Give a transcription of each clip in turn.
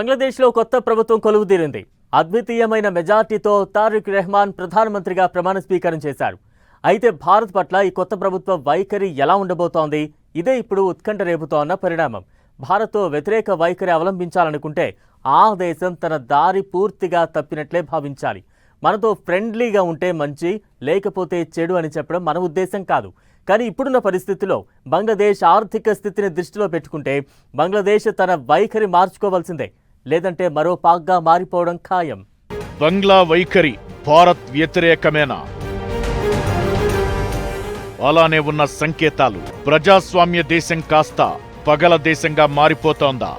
బంగ్లాదేశ్లో కొత్త ప్రభుత్వం కొలువుదీరింది. అద్వితీయమైన మెజార్టీతో తారిక్ రెహమాన్ ప్రధానమంత్రిగా ప్రమాణ స్వీకారం చేశారు. అయితే భారత్ పట్ల ఈ కొత్త ప్రభుత్వ వైఖరి ఎలా ఉండబోతోంది? ఇదే ఇప్పుడు ఉత్కంఠ రేపుతోన్న పరిణామం. భారత్తో వ్యతిరేక వైఖరి అవలంబించాలనుకుంటే ఆ దేశం తన దారి పూర్తిగా తప్పినట్లే భావించాలి. మనతో ఫ్రెండ్లీగా ఉంటే మంచి, లేకపోతే చెడు అని చెప్పడం మన ఉద్దేశం కాదు. కానీ ఇప్పుడున్న పరిస్థితిలో బంగ్లాదేశ్ ఆర్థిక స్థితిని దృష్టిలో పెట్టుకుంటే బంగ్లాదేశ్ తన వైఖరి మార్చుకోవాల్సిందే, లేదంటే మరో పాక్గా మారిపోవడం ఖాయం. బంగ్లా వైఖరి భారత్ వ్యతిరేకమేనా? అలానే ఉన్న సంకేతాలు ప్రజాస్వామ్య దేశం కాస్త పగల దేశంగా మారిపోతోందా?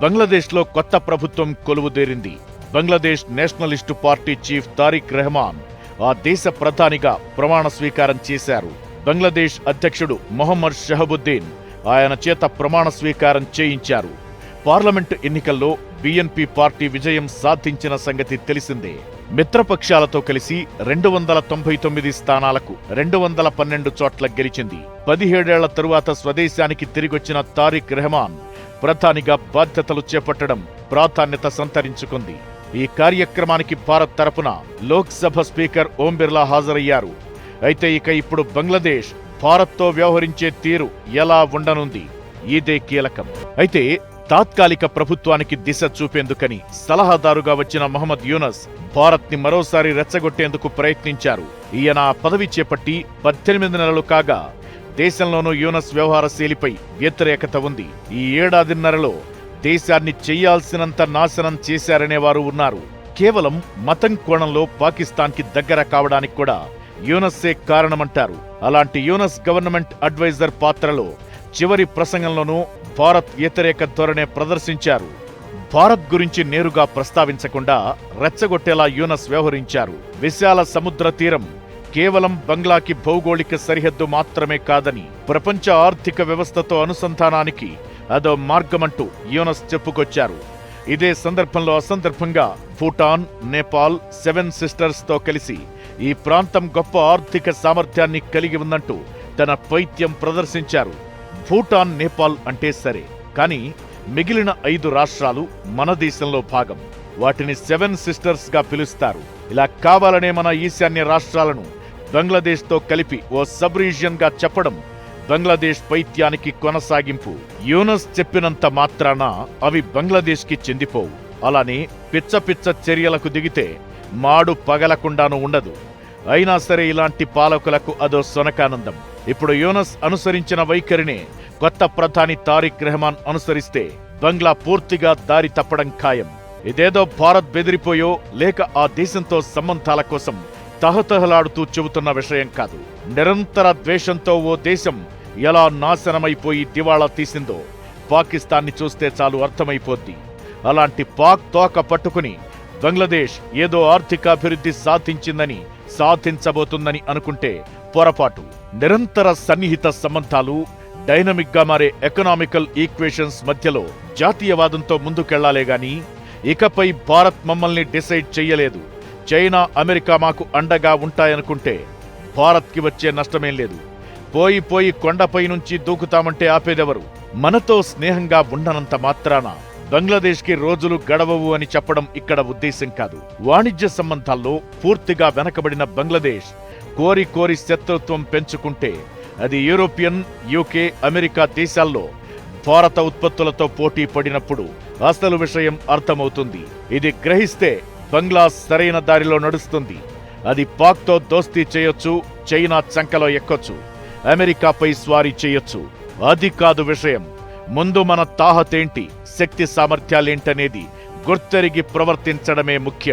బంగ్లాదేశ్లో కొత్త ప్రభుత్వం కొలువుదేరింది. Bangladesh nationalist party chief Tarique Rahman ఆ దేశ ప్రధానిగా ప్రమాణ స్వీకారం చేశారు. బంగ్లాదేశ్ అధ్యక్షుడు మొహమ్మద్ షహబుద్దీన్ ఆయన చేత ప్రమాణ స్వీకారం చేయించారు. పార్లమెంటు ఎన్నికల్లో బిఎన్పి పార్టీ విజయం సాధించిన సంగతి తెలిసిందే. మిత్రపక్షాలతో కలిసి 299 స్థానాలకు 212 చోట్ల గెలిచింది. 17 ఏళ్ల తరువాత స్వదేశానికి తిరిగొచ్చిన తారిక్ రెహమాన్ ప్రధానిగా బాధ్యతలు చేపట్టడం ప్రాధాన్యత సంతరించుకుంది. ఈ కార్యక్రమానికి భారత్ తరపున లోక్సభ స్పీకర్ ఓం బిర్లా హాజరయ్యారు. అయితే ఇప్పుడు బంగ్లాదేశ్ భారత్తో వ్యవహరించే తీరు ఎలా ఉండనుంది? ఇదే కీలకం. అయితే తాత్కాలిక ప్రభుత్వానికి దిశ చూపేందుకని సలహాదారుగా వచ్చిన మహమ్మద్ యూనస్ భారత్ ని మరోసారి రెచ్చగొట్టేందుకు ప్రయత్నించారు. ఈయన పదవి చేపట్టి 18 నెలలు కాగా దేశంలోనూ యూనస్ వ్యవహార శైలిపై వ్యతిరేకత ఉంది. ఈ ఏడాదిన్నరలో దేశాన్ని చెయ్యాల్సినంత నాశనం చేశారనేవారు ఉన్నారు. కేవలం మతం కోణంలో పాకిస్తాన్కి దగ్గర కావడానికి కూడా యూనస్సే కారణమంటారు. అలాంటి యూనస్ గవర్నమెంట్ అడ్వైజర్ పాత్రలో చివరి ప్రసంగంలోనూ భారత్ వ్యతిరేక ధోరణే ప్రదర్శించారు. భారత్ గురించి నేరుగా ప్రస్తావించకుండా రెచ్చగొట్టేలా యూనస్ వ్యవహరించారు. విశాల సముద్ర తీరం కేవలం బంగ్లాకి భౌగోళిక సరిహద్దు మాత్రమే కాదని, ప్రపంచ ఆర్థిక వ్యవస్థతో అనుసంధానానికి అదో మార్గమంటూ యూనస్ చెప్పుకొచ్చారు. ఇదే సందర్భంలో అసందర్భంగా భూటాన్, నేపాల్, 7 సిస్టర్స్ తో కలిసి ఈ ప్రాంతం గొప్ప ఆర్థిక సామర్థ్యాన్ని కలిగి ఉందంటూ తన పైత్యం ప్రదర్శించారు. భూటాన్, నేపాల్ అంటే సరే, కానీ మిగిలిన 5 రాష్ట్రాలు మన దేశంలో భాగం. వాటిని 7 సిస్టర్స్ గా పిలుస్తారు. ఇలా కావాలనే మన ఈశాన్య రాష్ట్రాలను బంగ్లాదేశ్తో కలిపి ఓ సబ్ రీజియన్ గా చెప్పడం బంగ్లాదేశ్ పైత్యానికి కొనసాగింపు. యూనస్ చెప్పినంత మాత్రాన అవి బంగ్లాదేశ్కి చెందిపోవు. అలానే పిచ్చ పిచ్చ చర్యలకు దిగితే మాడు పగలకుండాను ఉండదు. అయినా సరే ఇలాంటి పాలకులకు అదో సొనకానందం. ఇప్పుడు యూనస్ అనుసరించిన వైఖరినే కొత్త ప్రధాని తారిక్ రెహమాన్ అనుసరిస్తే బంగ్లా పూర్తిగా దారి తప్పడం ఖాయం. ఇదేదో భారత్ బెదిరిపోయో లేక ఆ దేశంతో సంబంధాల కోసం తహతహలాడుతూ చెబుతున్న విషయం కాదు. నిరంతర ద్వేషంతో ఓ దేశం ఎలా నాశనమైపోయి దివాళా తీసిందో పాకిస్తాన్ని చూస్తే చాలు అర్థమైపోద్ది. అలాంటి పాక్ తోక పట్టుకుని బంగ్లాదేశ్ ఏదో ఆర్థికాభివృద్ధి సాధించిందని, సాధించబోతుందని అనుకుంటే పొరపాటు. నిరంతర సన్నిహిత సంబంధాలు, డైనమిక్ గా మారే ఎకనామికల్ ఈక్వేషన్స్ మధ్యలో జాతీయవాదంతో ముందుకెళ్లాలే గాని ఇకపై భారత్ మమ్మల్ని డిసైడ్ చెయ్యలేదు, చైనా, అమెరికా మాకు అండగా ఉంటాయనుకుంటే భారత్కి వచ్చే నష్టమేం లేదు. పోయి కొండపై నుంచి దూకుతామంటే ఆపేదెవరు? మనతో స్నేహంగా ఉండనంత మాత్రాన బంగ్లాదేశ్కి రోజులు గడవవు అని చెప్పడం ఇక్కడ ఉద్దేశం కాదు. వాణిజ్య సంబంధాల్లో పూర్తిగా వెనకబడిన బంగ్లాదేశ్ కోరి శత్రుత్వం పెంచుకుంటే అది యూరోపియన్, యూకే, అమెరికా దేశాల్లో భారత ఉత్పత్తులతో పోటీ పడినప్పుడు అసలు విషయం అర్థమవుతుంది. ఇది గ్రహిస్తే బంగ్లా సరైన దారిలో నడుస్తుంది. అది పాక్తో దోస్తీ చేయొచ్చు, చైనా చంకలో ఎక్కొచ్చు, అమెరికాపై స్వారీ చేయొచ్చు. అది కాదు విషయం. ముందు మన తాహతేంటి, శక్తి సామర్థ్యాలేంటనేది గుర్తెరిగి ప్రవర్తించడమే ముఖ్యం.